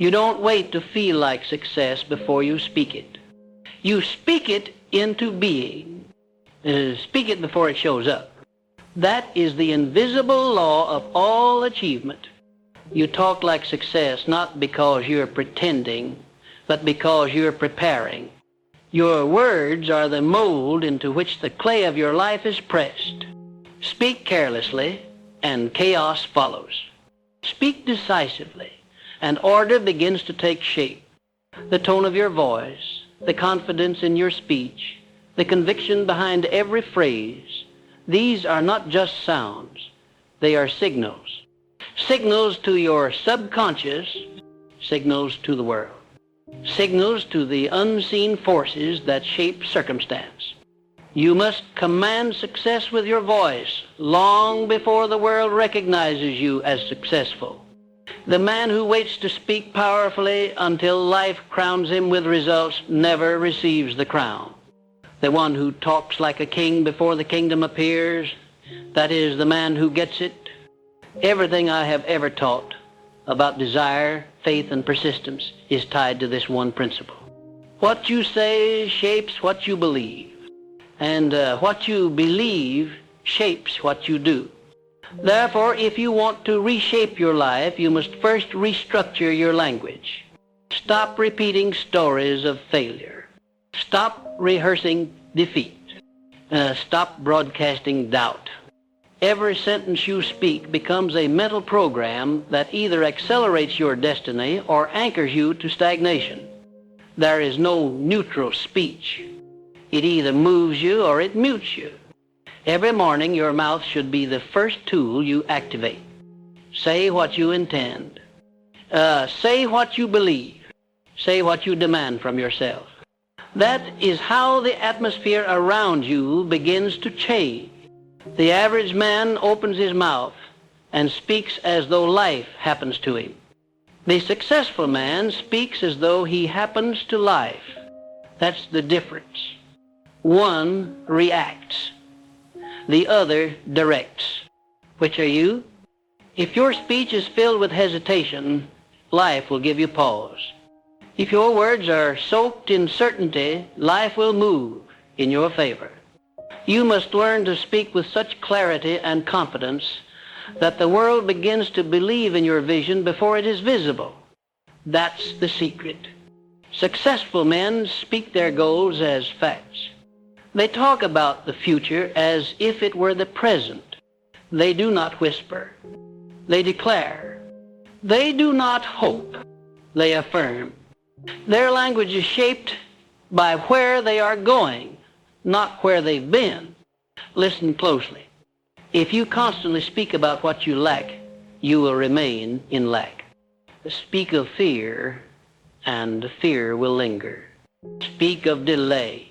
You don't wait to feel like success before you speak it. You speak it into being. Speak it before it shows up. That is the invisible law of all achievement. You talk like success not because you're pretending, but because you're preparing. Your words are the mold into which the clay of your life is pressed. Speak carelessly, and chaos follows. Speak decisively, and order begins to take shape. The tone of your voice, the confidence in your speech, the conviction behind every phrase, these are not just sounds. They are signals. Signals to your subconscious, signals to the world. Signals to the unseen forces that shape circumstance. You must command success with your voice long before the world recognizes you as successful. The man who waits to speak powerfully until life crowns him with results never receives the crown. The one who talks like a king before the kingdom appears, that is the man who gets it. Everything I have ever taught about desire, faith, and persistence is tied to this one principle. What you say shapes what you believe, and what you believe shapes what you do. Therefore, if you want to reshape your life, you must first restructure your language. Stop repeating stories of failure. Stop rehearsing defeat. Stop broadcasting doubt. Every sentence you speak becomes a mental program that either accelerates your destiny or anchors you to stagnation. There is no neutral speech. It either moves you or it mutes you. Every morning your mouth should be the first tool you activate. Say what you intend. Say what you believe. Say what you demand from yourself. That is how the atmosphere around you begins to change. The average man opens his mouth and speaks as though life happens to him. The successful man speaks as though he happens to life. That's the difference. One reacts. The other directs. Which are you? If your speech is filled with hesitation, life will give you pause. If your words are soaked in certainty, life will move in your favor. You must learn to speak with such clarity and confidence that the world begins to believe in your vision before it is visible. That's the secret. Successful men speak their goals as facts. They talk about the future as if it were the present. They do not whisper. They declare. They do not hope. They affirm. Their language is shaped by where they are going, not where they've been. Listen closely. If you constantly speak about what you lack, you will remain in lack. Speak of fear, and fear will linger. Speak of delay,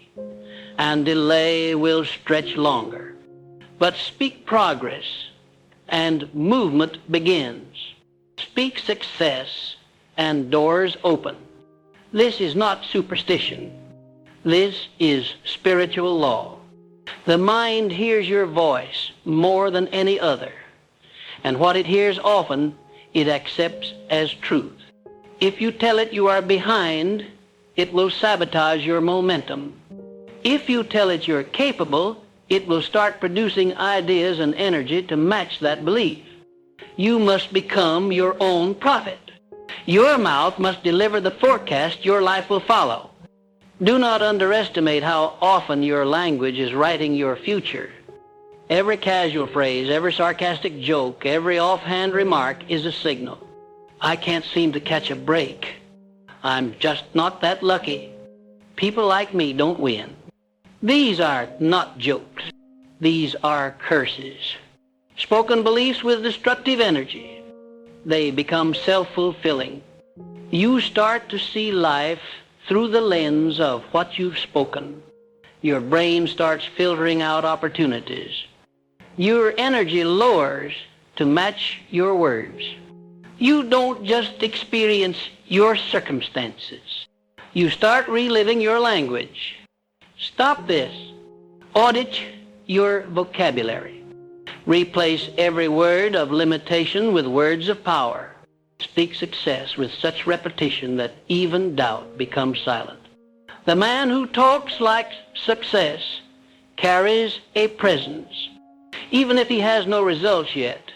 and delay will stretch longer. But speak progress, and movement begins. Speak success, and doors open. This is not superstition. This is spiritual law. The mind hears your voice more than any other, and what it hears often, it accepts as truth. If you tell it you are behind, it will sabotage your momentum. If you tell it you're capable, it will start producing ideas and energy to match that belief. You must become your own prophet. Your mouth must deliver the forecast your life will follow. Do not underestimate how often your language is writing your future. Every casual phrase, every sarcastic joke, every offhand remark is a signal. I can't seem to catch a break. I'm just not that lucky. People like me don't win. These are not jokes. These are curses. Spoken beliefs with destructive energy. They become self-fulfilling. You start to see life through the lens of what you've spoken. Your brain starts filtering out opportunities. Your energy lowers to match your words. You don't just experience your circumstances. You start reliving your language. Stop this. Audit your vocabulary. Replace every word of limitation with words of power. Speak success with such repetition that even doubt becomes silent. The man who talks like success carries a presence. Even if he has no results yet,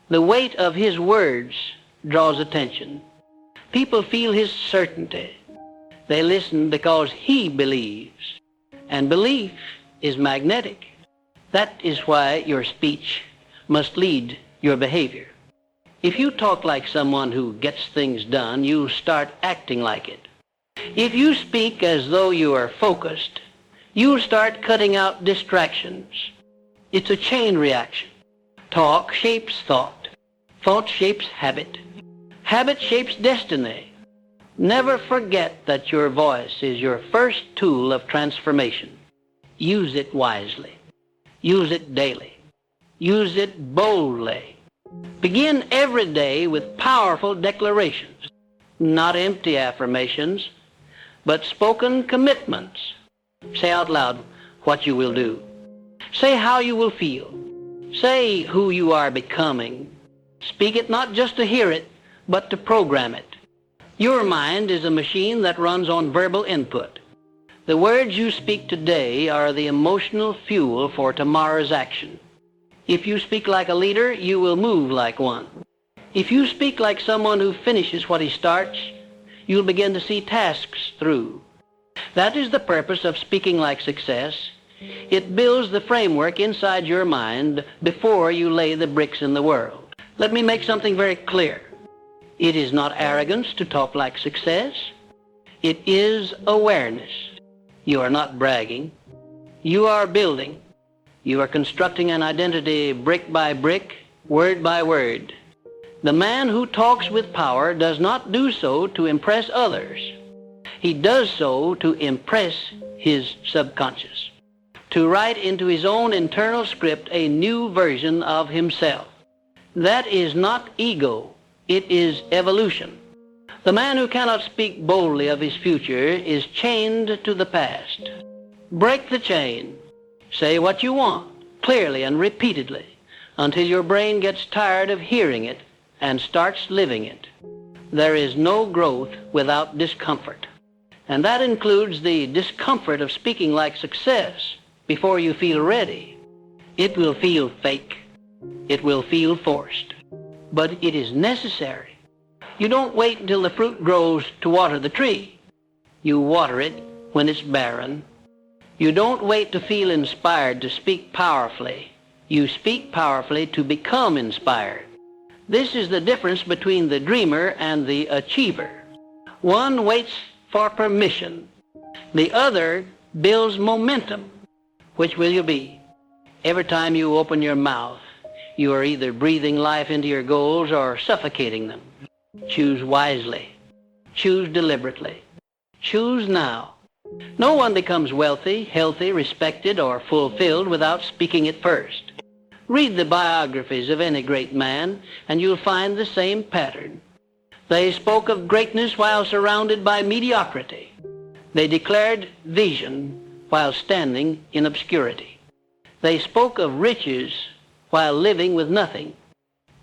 the weight of his words draws attention. People feel his certainty. They listen because he believes. And belief is magnetic. That is why your speech must lead your behavior. If you talk like someone who gets things done, you'll start acting like it. If you speak as though you are focused, you'll start cutting out distractions. It's a chain reaction. Talk shapes thought. Thought shapes habit. Habit shapes destiny. Never forget that your voice is your first tool of transformation. Use it wisely. Use it daily. Use it boldly. Begin every day with powerful declarations, not empty affirmations, but spoken commitments. Say out loud what you will do. Say how you will feel. Say who you are becoming. Speak it not just to hear it, but to program it. Your mind is a machine that runs on verbal input. The words you speak today are the emotional fuel for tomorrow's action. If you speak like a leader, you will move like one. If you speak like someone who finishes what he starts, you'll begin to see tasks through. That is the purpose of speaking like success. It builds the framework inside your mind before you lay the bricks in the world. Let me make something very clear. It is not arrogance to talk like success. It is awareness. You are not bragging. You are building. You are constructing an identity brick by brick, word by word. The man who talks with power does not do so to impress others. He does so to impress his subconscious, to write into his own internal script a new version of himself. That is not ego. It is evolution. The man who cannot speak boldly of his future is chained to the past. Break the chain. Say what you want, clearly and repeatedly, until your brain gets tired of hearing it and starts living it. There is no growth without discomfort. And that includes the discomfort of speaking like success before you feel ready. It will feel fake. It will feel forced. But it is necessary. You don't wait until the fruit grows to water the tree. You water it when it's barren. You don't wait to feel inspired to speak powerfully. You speak powerfully to become inspired. This is the difference between the dreamer and the achiever. One waits for permission. The other builds momentum. Which will you be? Every time you open your mouth, you are either breathing life into your goals or suffocating them. Choose wisely. Choose deliberately. Choose now. No one becomes wealthy, healthy, respected, or fulfilled without speaking it first. Read the biographies of any great man, and you'll find the same pattern. They spoke of greatness while surrounded by mediocrity. They declared vision while standing in obscurity. They spoke of riches while living with nothing.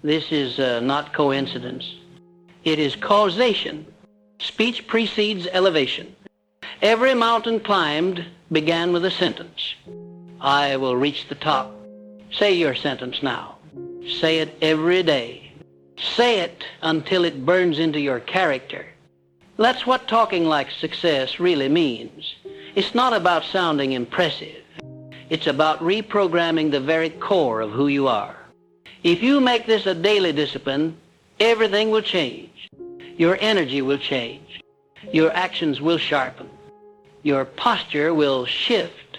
This is not coincidence. It is causation. Speech precedes elevation. Every mountain climbed began with a sentence. I will reach the top. Say your sentence now. Say it every day. Say it until it burns into your character. That's what talking like success really means. It's not about sounding impressive. It's about reprogramming the very core of who you are. If you make this a daily discipline, everything will change. Your energy will change. Your actions will sharpen. Your posture will shift.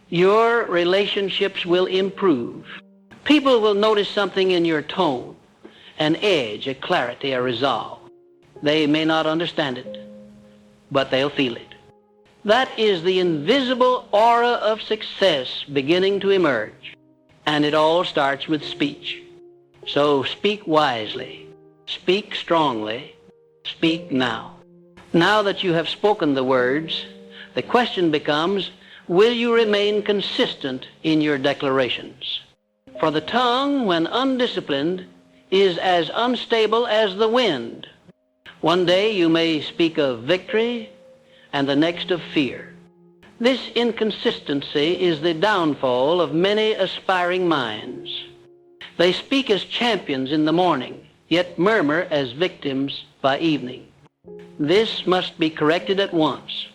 Your relationships will improve. People will notice something in your tone, an edge, a clarity, a resolve. They may not understand it, but they'll feel it. That is the invisible aura of success beginning to emerge, and it all starts with speech. So speak wisely, speak strongly, speak now. Now that you have spoken the words, the question becomes, will you remain consistent in your declarations? For the tongue, when undisciplined, is as unstable as the wind. One day you may speak of victory and the next of fear. This inconsistency is the downfall of many aspiring minds. They speak as champions in the morning, yet murmur as victims by evening. This must be corrected at once.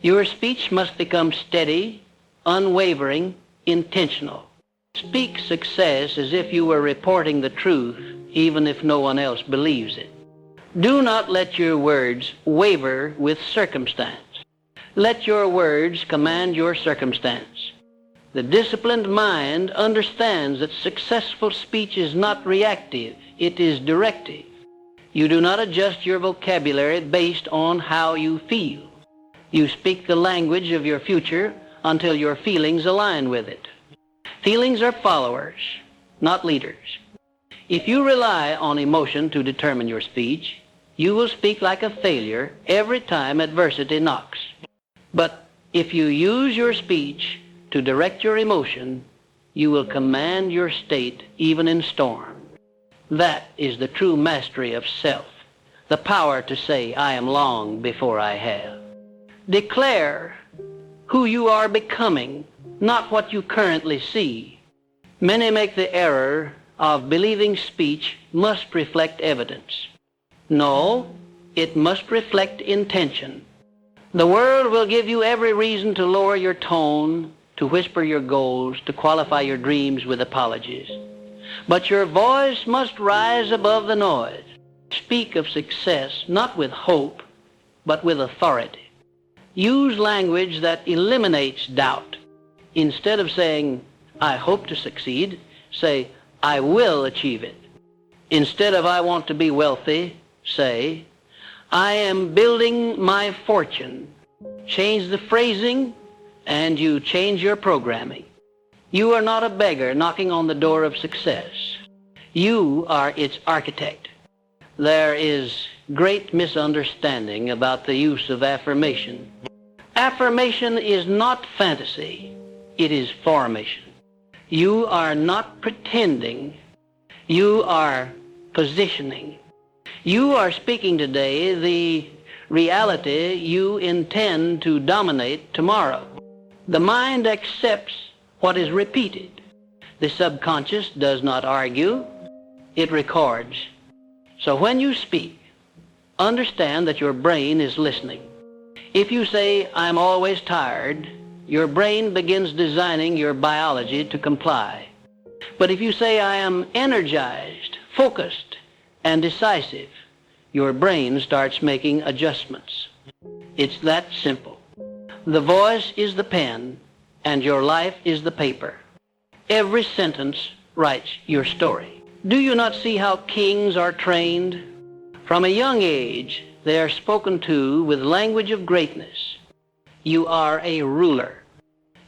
Your speech must become steady, unwavering, intentional. Speak success as if you were reporting the truth, even if no one else believes it. Do not let your words waver with circumstance. Let your words command your circumstance. The disciplined mind understands that successful speech is not reactive, it is directive. You do not adjust your vocabulary based on how you feel. You speak the language of your future until your feelings align with it. Feelings are followers, not leaders. If you rely on emotion to determine your speech, you will speak like a failure every time adversity knocks. But if you use your speech to direct your emotion, you will command your state even in storm. That is the true mastery of self, the power to say, I am long before I have. Declare who you are becoming, not what you currently see. Many make the error of believing speech must reflect evidence. No, it must reflect intention. The world will give you every reason to lower your tone, to whisper your goals, to qualify your dreams with apologies. But your voice must rise above the noise. Speak of success not with hope, but with authority. Use language that eliminates doubt. Instead of saying, I hope to succeed, say, I will achieve it. Instead of I want to be wealthy, say, I am building my fortune. Change the phrasing and you change your programming. You are not a beggar knocking on the door of success. You are its architect. There is great misunderstanding about the use of affirmation. Affirmation is not fantasy. It is formation. You are not pretending. You are positioning. You are speaking today the reality you intend to dominate tomorrow. The mind accepts what is repeated. The subconscious does not argue. It records. So when you speak, understand that your brain is listening. If you say, I'm always tired, your brain begins designing your biology to comply. But if you say, I am energized, focused, and decisive, your brain starts making adjustments. It's that simple. The voice is the pen, and your life is the paper. Every sentence writes your story. Do you not see how kings are trained? From a young age, they are spoken to with language of greatness. You are a ruler.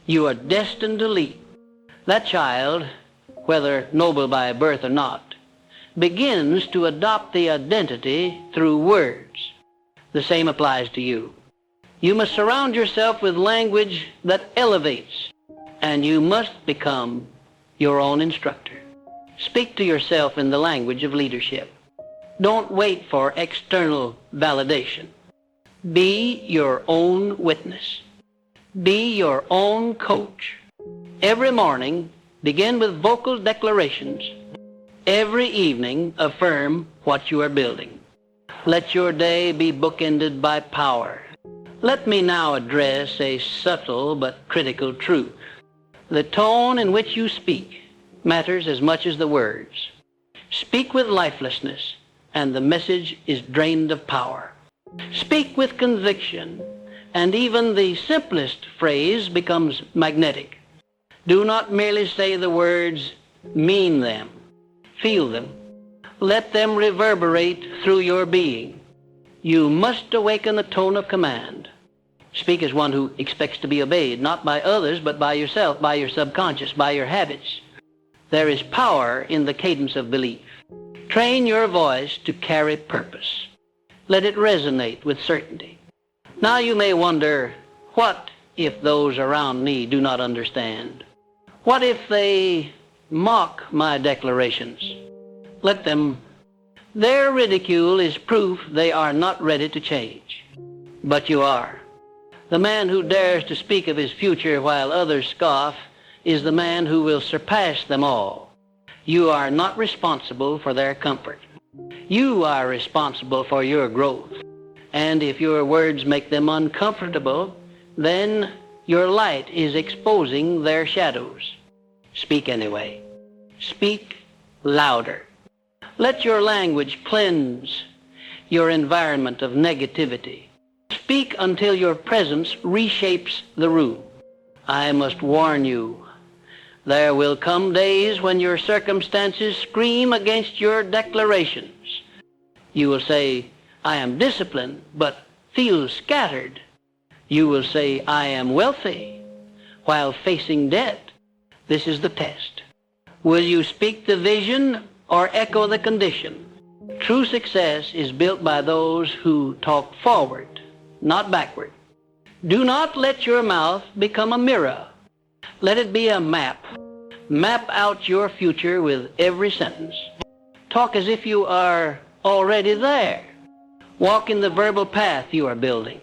You are destined to lead. That child, whether noble by birth or not, begins to adopt the identity through words. The same applies to you. You must surround yourself with language that elevates, and you must become your own instructor. Speak to yourself in the language of leadership. Don't wait for external validation. Be your own witness. Be your own coach. Every morning, begin with vocal declarations. Every evening, affirm what you are building. Let your day be bookended by power. Let me now address a subtle but critical truth. The tone in which you speak matters as much as the words. Speak with lifelessness, and the message is drained of power. Speak with conviction, and even the simplest phrase becomes magnetic. Do not merely say the words, mean them. Feel them. Let them reverberate through your being. You must awaken the tone of command. Speak as one who expects to be obeyed, not by others, but by yourself, by your subconscious, by your habits. There is power in the cadence of belief. Train your voice to carry purpose. Let it resonate with certainty. Now you may wonder, what if those around me do not understand? What if they mock my declarations? Let them. Their ridicule is proof they are not ready to change. But you are. The man who dares to speak of his future while others scoff is the man who will surpass them all. You are not responsible for their comfort. You are responsible for your growth. And if your words make them uncomfortable, then your light is exposing their shadows. Speak anyway. Speak louder. Let your language cleanse your environment of negativity. Speak until your presence reshapes the room. I must warn you, there will come days when your circumstances scream against your declarations. You will say, I am disciplined, but feel scattered. You will say, I am wealthy, while facing debt. This is the test. Will you speak the vision or echo the condition? True success is built by those who talk forward, not backward. Do not let your mouth become a mirror. Let it be a map. Map out your future with every sentence. Talk as if you are already there. Walk in the verbal path you are building.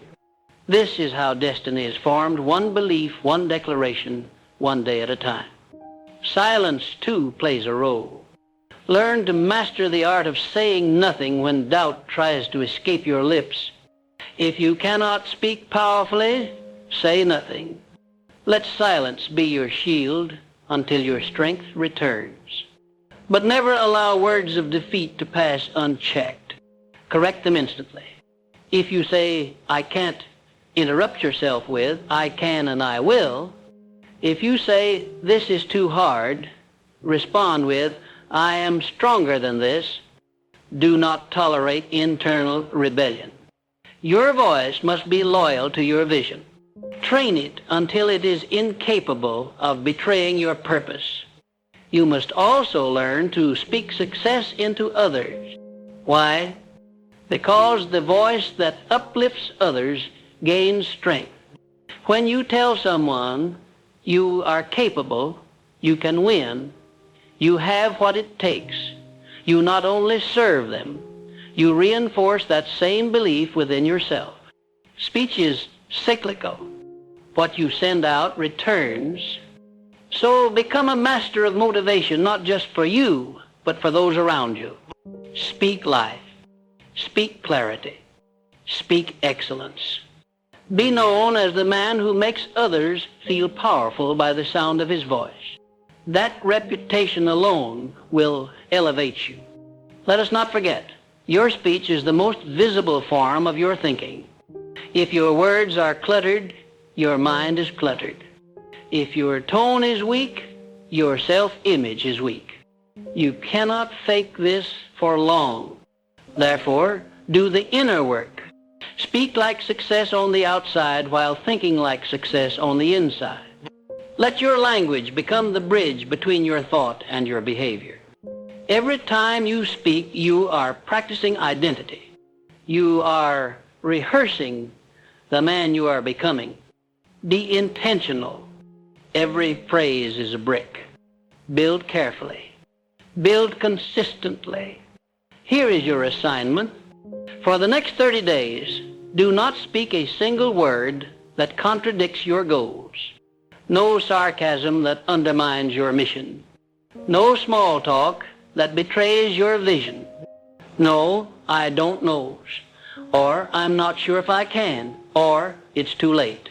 This is how destiny is formed, one belief, one declaration, one day at a time. Silence, too, plays a role. Learn to master the art of saying nothing when doubt tries to escape your lips. If you cannot speak powerfully, say nothing. Let silence be your shield until your strength returns. But never allow words of defeat to pass unchecked. Correct them instantly. If you say, I can't, interrupt yourself with, I can and I will. If you say, this is too hard, respond with, I am stronger than this. Do not tolerate internal rebellion. Your voice must be loyal to your vision. Train it until it is incapable of betraying your purpose. You must also learn to speak success into others. Why? Because the voice that uplifts others gains strength. When you tell someone you are capable, you can win, you have what it takes, you not only serve them, you reinforce that same belief within yourself. Speech is cyclical. What you send out returns. So become a master of motivation, not just for you, but for those around you. Speak life. Speak clarity. Speak excellence. Be known as the man who makes others feel powerful by the sound of his voice. That reputation alone will elevate you. Let us not forget, your speech is the most visible form of your thinking. If your words are cluttered, your mind is cluttered. If your tone is weak, your self-image is weak. You cannot fake this for long. Therefore, do the inner work. Speak like success on the outside while thinking like success on the inside. Let your language become the bridge between your thought and your behavior. Every time you speak, you are practicing identity. You are rehearsing the man you are becoming. Be intentional. Every phrase is a brick. Build carefully. Build consistently. Here is your assignment. For the next 30 days, do not speak a single word that contradicts your goals. No sarcasm that undermines your mission. No small talk that betrays your vision. No, I don't know, or I'm not sure if I can, or it's too late.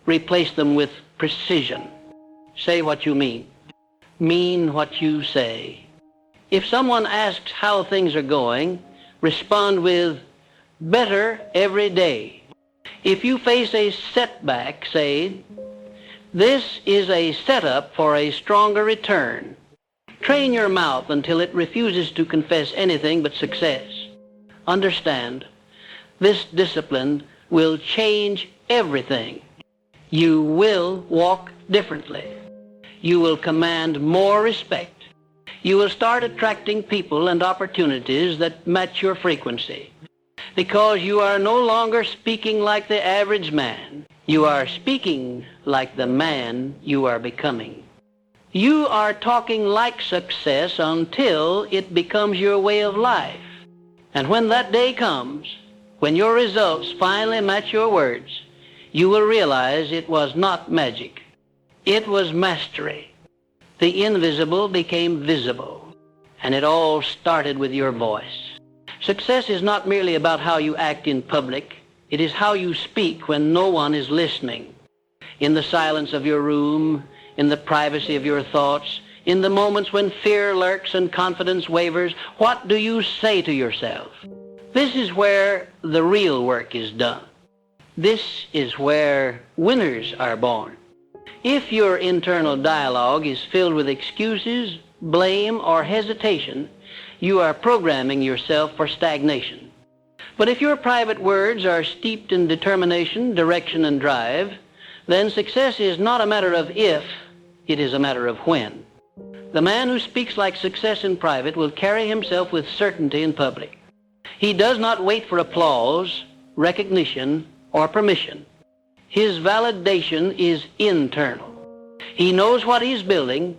Replace them with precision. Say what you mean what you say. If someone asks how things are going, respond with, better every day. If you face a setback, say, this is a setup for a stronger return. Train your mouth until it refuses to confess anything but success. Understand, this discipline will change everything. You will walk differently. You will command more respect. You will start attracting people and opportunities that match your frequency. Because you are no longer speaking like the average man. You are speaking like the man you are becoming. You are talking like success until it becomes your way of life. And when that day comes, when your results finally match your words, you will realize it was not magic. It was mastery. The invisible became visible, and it all started with your voice. Success is not merely about how you act in public. It is how you speak when no one is listening. In the silence of your room, in the privacy of your thoughts, in the moments when fear lurks and confidence wavers, what do you say to yourself? This is where the real work is done. This is where winners are born. If your internal dialogue is filled with excuses, blame, or hesitation, you are programming yourself for stagnation. But if your private words are steeped in determination, direction, and drive, then success is not a matter of if, it is a matter of when. The man who speaks like success in private will carry himself with certainty in public. He does not wait for applause, recognition, or permission. His validation is internal. He knows what he's building,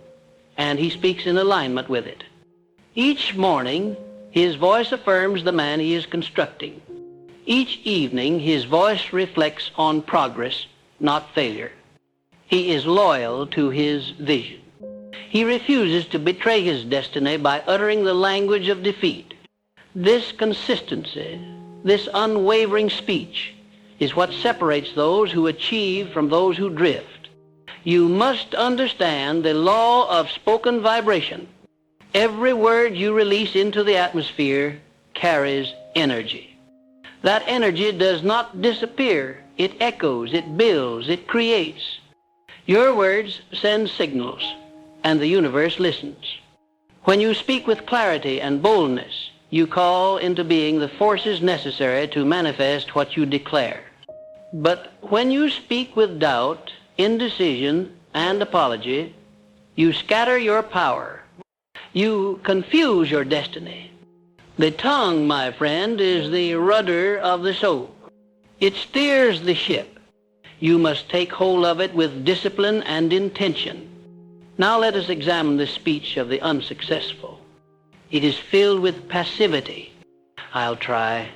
and he speaks in alignment with it. Each morning, his voice affirms the man he is constructing. Each evening, his voice reflects on progress, not failure. He is loyal to his vision. He refuses to betray his destiny by uttering the language of defeat. This consistency, this unwavering speech, is what separates those who achieve from those who drift. You must understand the law of spoken vibration. Every word you release into the atmosphere carries energy. That energy does not disappear. It echoes, it builds, it creates. Your words send signals, and the universe listens. When you speak with clarity and boldness, you call into being the forces necessary to manifest what you declare. But when you speak with doubt, indecision, and apology, you scatter your power. You confuse your destiny. The tongue, my friend, is the rudder of the soul. It steers the ship. You must take hold of it with discipline and intention. Now let us examine the speech of the unsuccessful. It is filled with passivity. I'll try.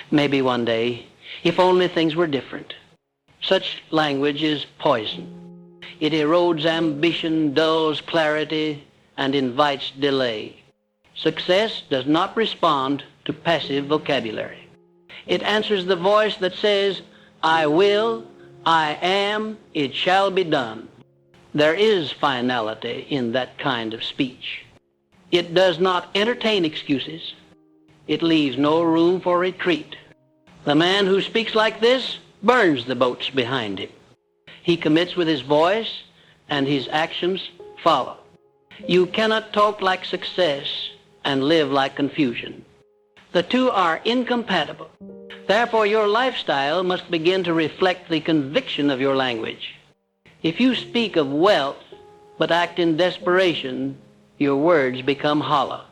Maybe one day. If only things were different. Such language is poison. It erodes ambition, dulls clarity, and invites delay. Success does not respond to passive vocabulary. It answers the voice that says, I will, I am, it shall be done. There is finality in that kind of speech. It does not entertain excuses. It leaves no room for retreat. The man who speaks like this burns the boats behind him. He commits with his voice, and his actions follow. You cannot talk like success and live like confusion. The two are incompatible. Therefore, your lifestyle must begin to reflect the conviction of your language. If you speak of wealth but act in desperation, your words become hollow.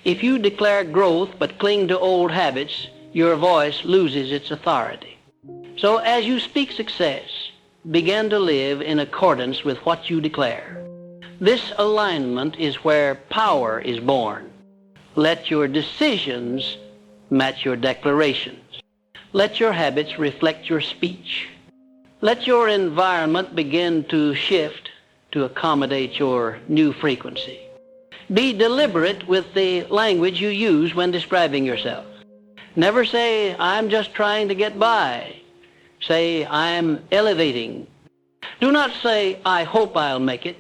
If you declare growth but cling to old habits, your voice loses its authority. So as you speak success, begin to live in accordance with what you declare. This alignment is where power is born. Let your decisions match your declarations. Let your habits reflect your speech. Let your environment begin to shift to accommodate your new frequency. Be deliberate with the language you use when describing yourself. Never say, I'm just trying to get by. Say, I'm elevating. Do not say, I hope I'll make it.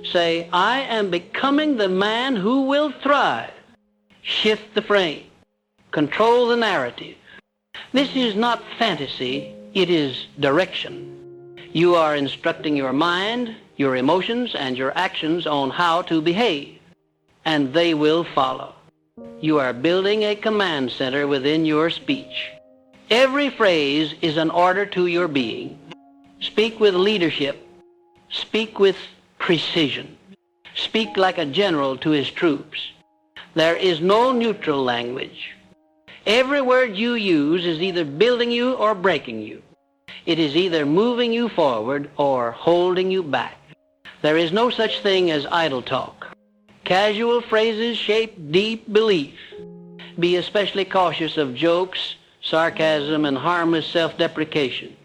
Say, I am becoming the man who will thrive. Shift the frame. Control the narrative. This is not fantasy, it is direction. You are instructing your mind, your emotions, and your actions on how to behave, and they will follow. You are building a command center within your speech. Every phrase is an order to your being. Speak with leadership. Speak with precision. Speak like a general to his troops. There is no neutral language. Every word you use is either building you or breaking you. It is either moving you forward or holding you back. There is no such thing as idle talk. Casual phrases shape deep belief. Be especially cautious of jokes, sarcasm, and harmless self-deprecation.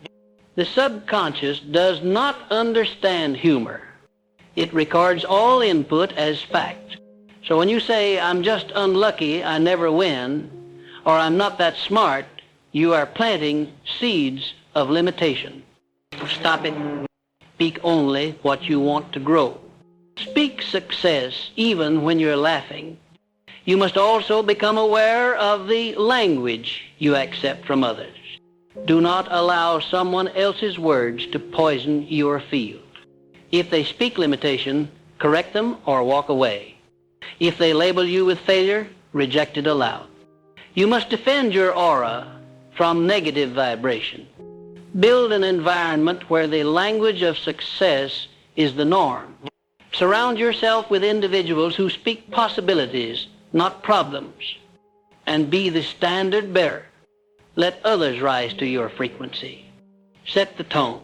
The subconscious does not understand humor. It records all input as fact. So when you say, I'm just unlucky, I never win, or I'm not that smart, you are planting seeds of limitation. Stop it. Speak only what you want to grow. Speak success even when you're laughing. You must also become aware of the language you accept from others. Do not allow someone else's words to poison your field. If they speak limitation, correct them or walk away. If they label you with failure, reject it aloud. You must defend your aura from negative vibration. Build an environment where the language of success is the norm. Surround yourself with individuals who speak possibilities, not problems, and be the standard bearer. Let others rise to your frequency. Set the tone.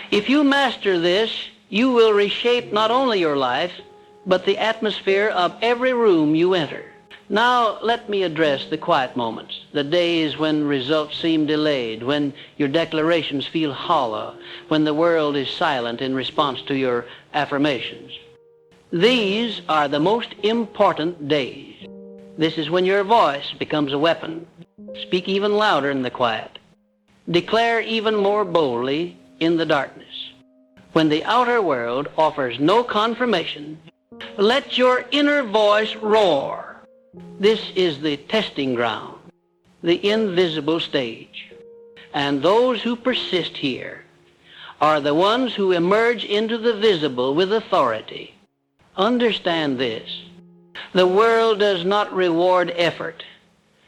If you master this, you will reshape not only your life, but the atmosphere of every room you enter. Now let me address the quiet moments, the days when results seem delayed, when your declarations feel hollow, when the world is silent in response to your affirmations. These are the most important days. This is when your voice becomes a weapon. Speak even louder in the quiet. Declare even more boldly in the darkness. When the outer world offers no confirmation, let your inner voice roar. This is the testing ground, the invisible stage. And those who persist here are the ones who emerge into the visible with authority. Understand this. The world does not reward effort.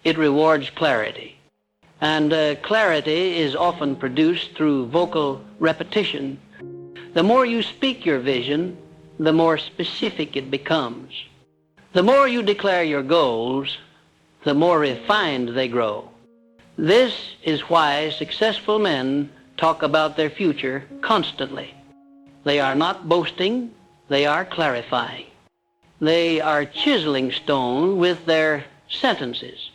It rewards clarity. And clarity is often produced through vocal repetition. The more you speak your vision, the more specific it becomes. The more you declare your goals, the more refined they grow. This is why successful men talk about their future constantly. They are not boasting, they are clarifying. They are chiseling stone with their sentences.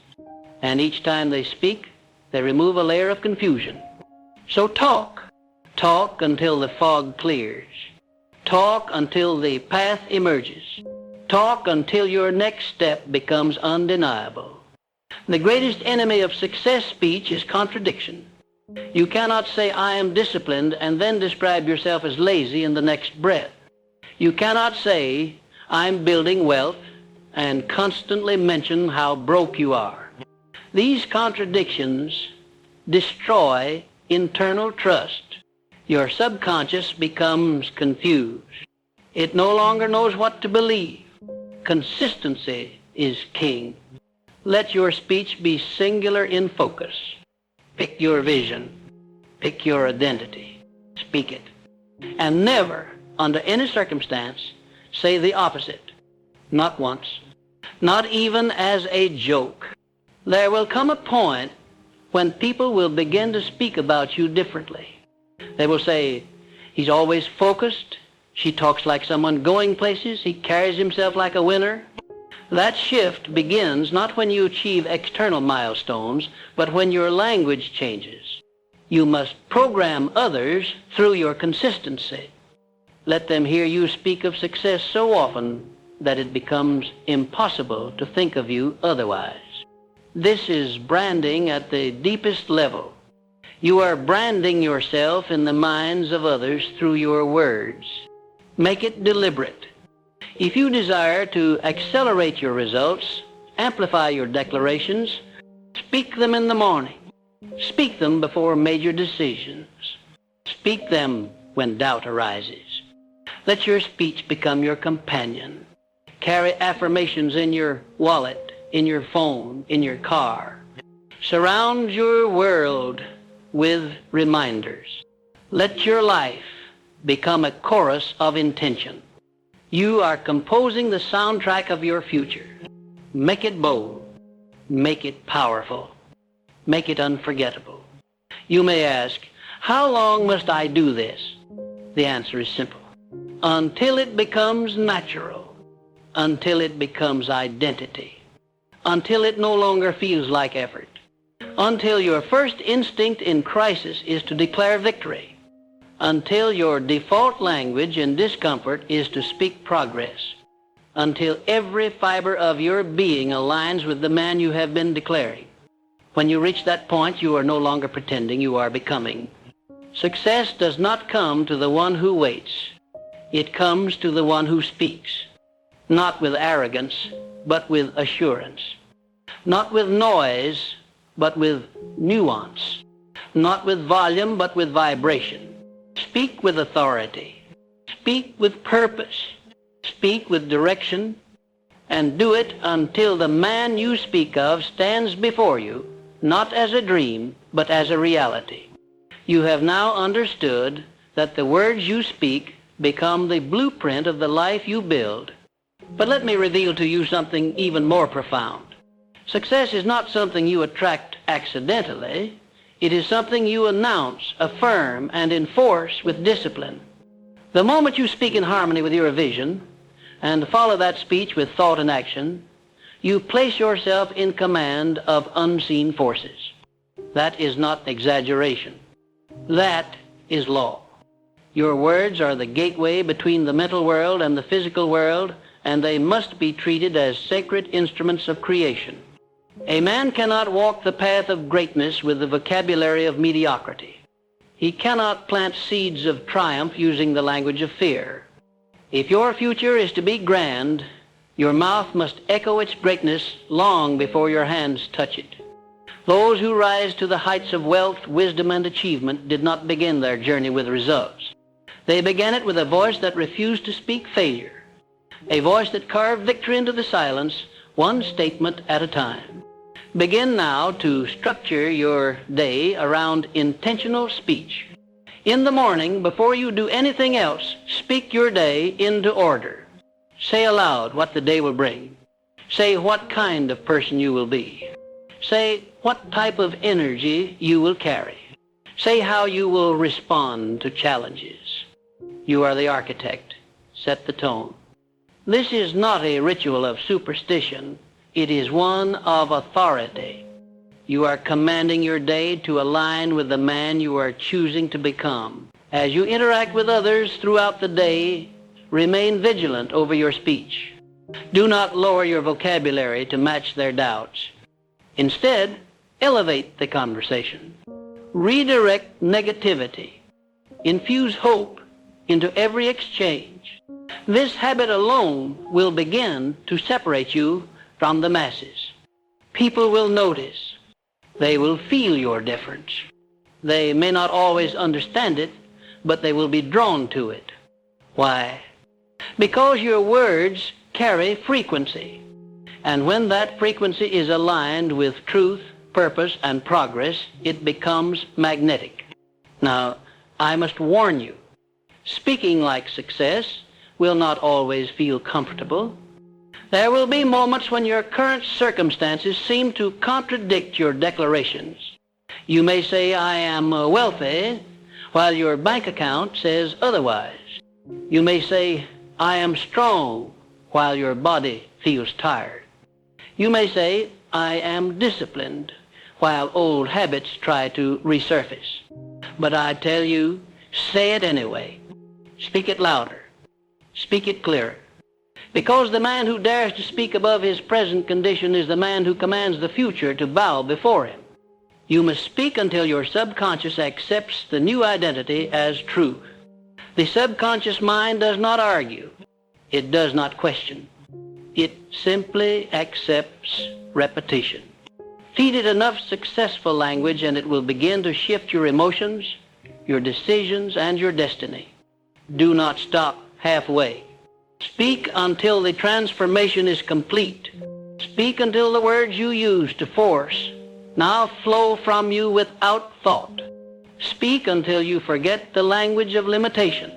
And each time they speak, they remove a layer of confusion. So talk. Talk until the fog clears. Talk until the path emerges. Talk until your next step becomes undeniable. The greatest enemy of success speech is contradiction. You cannot say, I am disciplined, and then describe yourself as lazy in the next breath. You cannot say, I'm building wealth, and constantly mention how broke you are. These contradictions destroy internal trust. Your subconscious becomes confused. It no longer knows what to believe. Consistency is king. Let your speech be singular in focus. Pick your vision. Pick your identity. Speak it. And never, under any circumstance, say the opposite. Not once. Not even as a joke. There will come a point when people will begin to speak about you differently. They will say, he's always focused. She talks like someone going places. He carries himself like a winner. That shift begins not when you achieve external milestones, but when your language changes. You must program others through your consistency. Let them hear you speak of success so often that it becomes impossible to think of you otherwise. This is branding at the deepest level. You are branding yourself in the minds of others through your words. Make it deliberate. If you desire to accelerate your results, amplify your declarations, speak them in the morning. Speak them before major decisions. Speak them when doubt arises. Let your speech become your companion. Carry affirmations in your wallet, in your phone, in your car. Surround your world with reminders. Let your life become a chorus of intention. You are composing the soundtrack of your future. Make it bold. Make it powerful. Make it unforgettable. You may ask, how long must I do this? The answer is simple. until it becomes natural, until it becomes identity, until it no longer feels like effort, until your first instinct in crisis is to declare victory, until your default language in discomfort is to speak progress, until every fiber of your being aligns with the man you have been declaring. When you reach that point, you are no longer pretending, you are becoming. Success does not come to the one who waits. It comes to the one who speaks, not with arrogance, but with assurance, not with noise, but with nuance, not with volume, but with vibration. Speak with authority. Speak with purpose. Speak with direction, and do it until the man you speak of stands before you, not as a dream, but as a reality. You have now understood that the words you speak become the blueprint of the life you build. But let me reveal to you something even more profound. Success is not something you attract accidentally. It is something you announce, affirm, and enforce with discipline. The moment you speak in harmony with your vision and follow that speech with thought and action, you place yourself in command of unseen forces. That is not exaggeration. That is law. Your words are the gateway between the mental world and the physical world, and they must be treated as sacred instruments of creation. A man cannot walk the path of greatness with the vocabulary of mediocrity. He cannot plant seeds of triumph using the language of fear. If your future is to be grand, your mouth must echo its greatness long before your hands touch it. Those who rise to the heights of wealth, wisdom, and achievement did not begin their journey with results. They began it with a voice that refused to speak failure, a voice that carved victory into the silence, one statement at a time. Begin now to structure your day around intentional speech. In the morning, before you do anything else, speak your day into order. Say aloud what the day will bring. Say what kind of person you will be. Say what type of energy you will carry. Say how you will respond to challenges. You are the architect. Set the tone. This is not a ritual of superstition. It is one of authority. You are commanding your day to align with the man you are choosing to become. As you interact with others throughout the day, remain vigilant over your speech. Do not lower your vocabulary to match their doubts. Instead, elevate the conversation. Redirect negativity. Infuse hope into every exchange. This habit alone will begin to separate you from the masses. People will notice. They will feel your difference. They may not always understand it, but they will be drawn to it. Why? Because your words carry frequency. And when that frequency is aligned with truth, purpose, and progress, it becomes magnetic. Now, I must warn you, speaking like success will not always feel comfortable. There will be moments when your current circumstances seem to contradict your declarations. You may say, I am wealthy, while your bank account says otherwise. You may say, I am strong, while your body feels tired. You may say, I am disciplined, while old habits try to resurface. But I tell you, say it anyway. Speak it louder. Speak it clearer. Because the man who dares to speak above his present condition is the man who commands the future to bow before him. You must speak until your subconscious accepts the new identity as truth. The subconscious mind does not argue. It does not question. It simply accepts repetition. Feed it enough successful language and it will begin to shift your emotions, your decisions, and your destiny. Do not stop halfway. Speak until the transformation is complete. Speak until the words you use to force now flow from you without thought. Speak until you forget the language of limitation.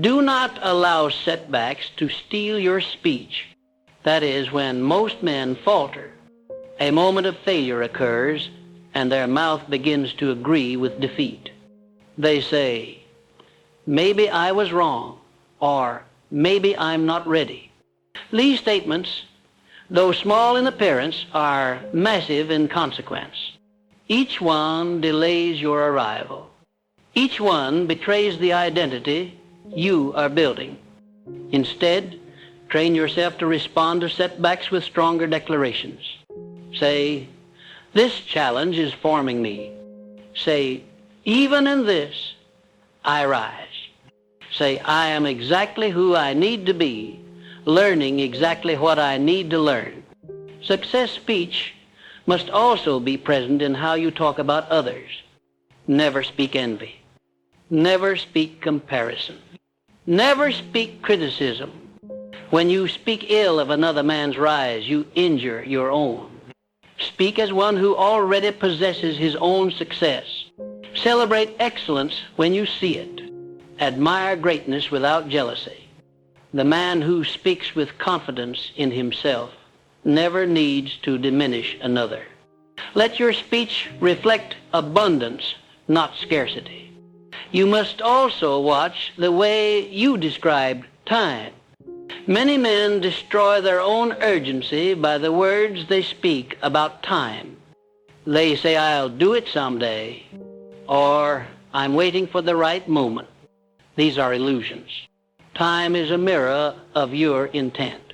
Do not allow setbacks to steal your speech. That is, when most men falter, a moment of failure occurs and their mouth begins to agree with defeat. They say, maybe I was wrong, or maybe I'm not ready. These statements, though small in appearance, are massive in consequence. Each one delays your arrival. Each one betrays the identity you are building. Instead, train yourself to respond to setbacks with stronger declarations. Say, this challenge is forming me. Say, even in this, I rise. Say, I am exactly who I need to be, learning exactly what I need to learn. Success speech must also be present in how you talk about others. Never speak envy. Never speak comparison. Never speak criticism. When you speak ill of another man's rise, you injure your own. Speak as one who already possesses his own success. Celebrate excellence when you see it. Admire greatness without jealousy. The man who speaks with confidence in himself never needs to diminish another. Let your speech reflect abundance, not scarcity. You must also watch the way you describe time. Many men destroy their own urgency by the words they speak about time. They say, I'll do it someday, or I'm waiting for the right moment. These are illusions. Time is a mirror of your intent.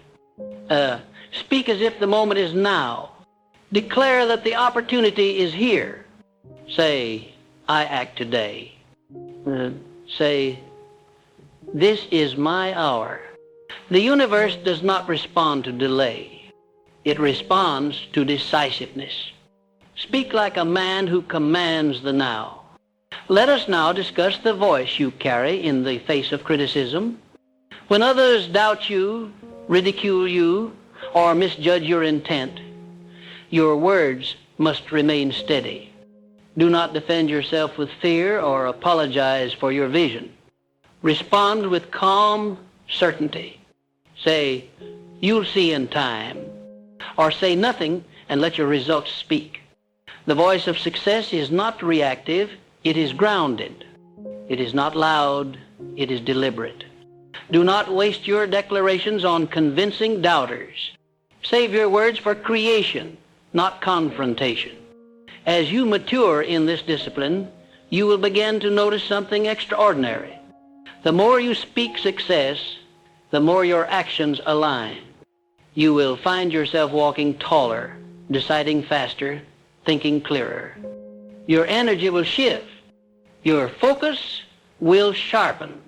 Speak as if the moment is now. Declare that the opportunity is here. Say, I act today. Say, this is my hour. The universe does not respond to delay. It responds to decisiveness. Speak like a man who commands the now. Let us now discuss the voice you carry in the face of criticism. When others doubt you, ridicule you, or misjudge your intent, your words must remain steady. Do not defend yourself with fear or apologize for your vision. Respond with calm certainty. Say, you'll see in time. Or say nothing and let your results speak. The voice of success is not reactive, it is grounded. It is not loud, it is deliberate. Do not waste your declarations on convincing doubters. Save your words for creation, not confrontation. As you mature in this discipline, you will begin to notice something extraordinary. The more you speak success, the more your actions align. You will find yourself walking taller, deciding faster, thinking clearer. Your energy will shift. Your focus will sharpen.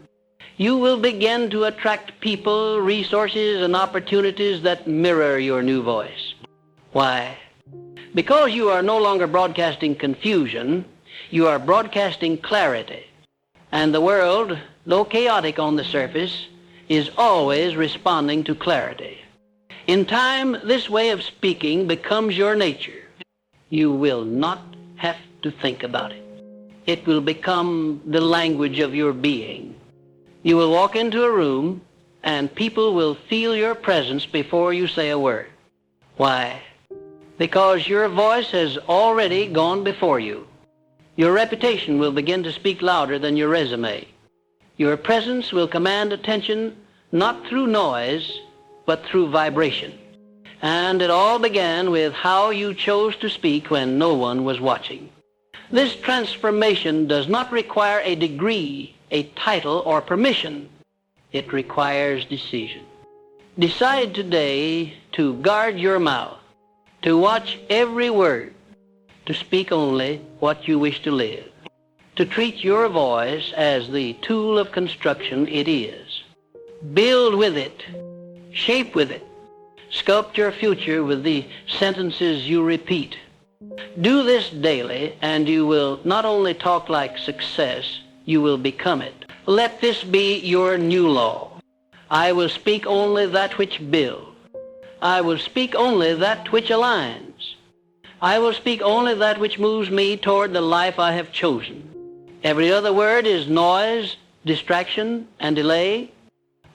You will begin to attract people, resources, and opportunities that mirror your new voice. Why? Because you are no longer broadcasting confusion, you are broadcasting clarity. And the world, though chaotic on the surface, is always responding to clarity. In time, this way of speaking becomes your nature. You will not have to think about it. It will become the language of your being. You will walk into a room and people will feel your presence before you say a word. Why? Because your voice has already gone before you. Your reputation will begin to speak louder than your resume. Your presence will command attention not through noise, but through vibration. And it all began with how you chose to speak when no one was watching. This transformation does not require a degree, a title, or permission. It requires decision. Decide today to guard your mouth, to watch every word, to speak only what you wish to live, to treat your voice as the tool of construction it is. Build with it, shape with it, sculpt your future with the sentences you repeat. Do this daily, and you will not only talk like success, you will become it. Let this be your new law. I will speak only that which builds. I will speak only that which aligns. I will speak only that which moves me toward the life I have chosen. Every other word is noise, distraction, and delay.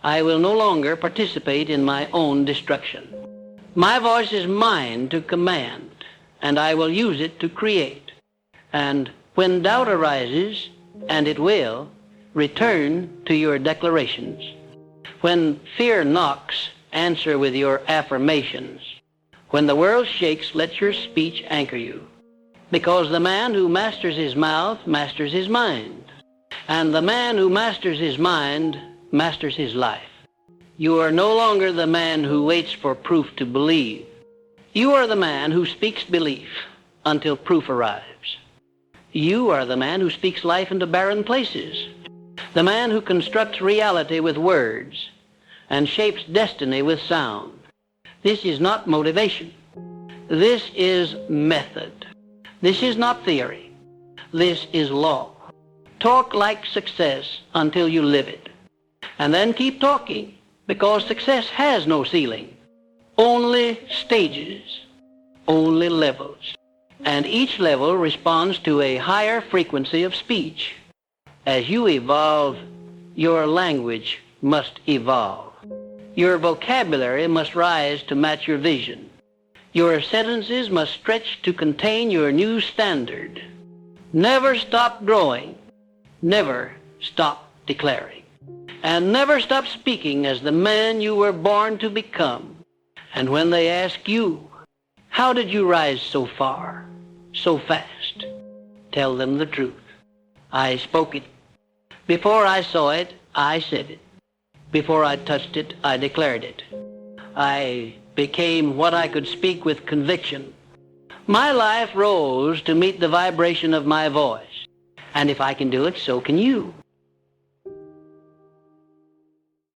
I will no longer participate in my own destruction. My voice is mine to command, and I will use it to create. And when doubt arises, and it will, return to your declarations. When fear knocks, answer with your affirmations. When the world shakes, let your speech anchor you. Because the man who masters his mouth masters his mind. And the man who masters his mind masters his life. You are no longer the man who waits for proof to believe. You are the man who speaks belief until proof arrives. You are the man who speaks life into barren places. The man who constructs reality with words and shapes destiny with sound. This is not motivation. This is method. This is not theory. This is law. Talk like success until you live it. And then keep talking, because success has no ceiling. Only stages, only levels. And each level responds to a higher frequency of speech. As you evolve, your language must evolve. Your vocabulary must rise to match your vision. Your sentences must stretch to contain your new standard. Never stop growing. Never stop declaring. And never stop speaking as the man you were born to become. And when they ask you, how did you rise so far, so fast? Tell them the truth. I spoke it. Before I saw it, I said it. Before I touched it, I declared it. I became what I could speak with conviction. My life rose to meet the vibration of my voice. And if I can do it, so can you.